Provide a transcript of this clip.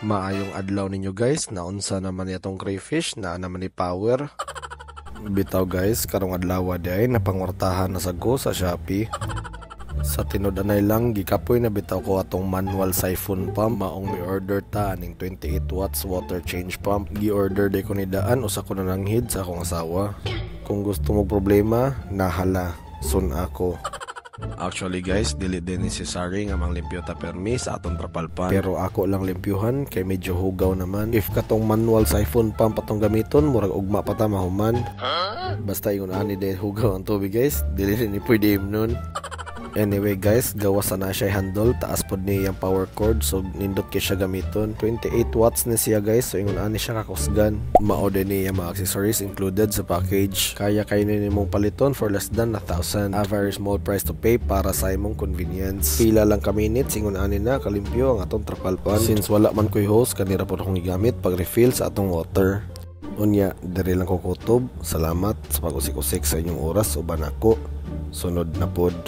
Maayong adlaw ninyo guys, naunsa naman itong crayfish na naman ni power. Bitaw guys, karong adlaw day napangwartahan na sago sa Shopee. Sa tinud-anay lang gikapoy na bitaw ko atong manual siphon pump maong mi-order ta ning 28 watts water change pump. Gi-order day ko ni daan usa ko na nanghid sa akong asawa. Kung gusto mo problema, nahala, sun ako. Actually guys, dili din necessary nga mang limpyo ta permi sa atong trapalpan. Pero ako lang limpyuhan kay medyo hugaw naman. If katong manual siphon pump atong gamiton, murag ugma pa ta mahuman. Basta yung ani din hugaw ang tubig guys, dili ni pwede nun. Anyway guys, gawas na siya handle, taas pod niya yung power cord, so nindot kay siya gamiton. 28 watts ni siya guys, so ingon ani siya kakusgan. Mao din niya mga accessories included sa package. Kaya kayo nimong paliton for less than 1,000. A very small price to pay para sa imong convenience. Pila lang ka minutes, ingon ani na kalimpyo ang atong trapalpan. Since wala man ko'y hose, kanira po akong igamit pag refill sa atong water. Unya, diri lang ko kutob. Salamat sa pag-usik-usik sa inyong oras, uban ako. Sunod na pod.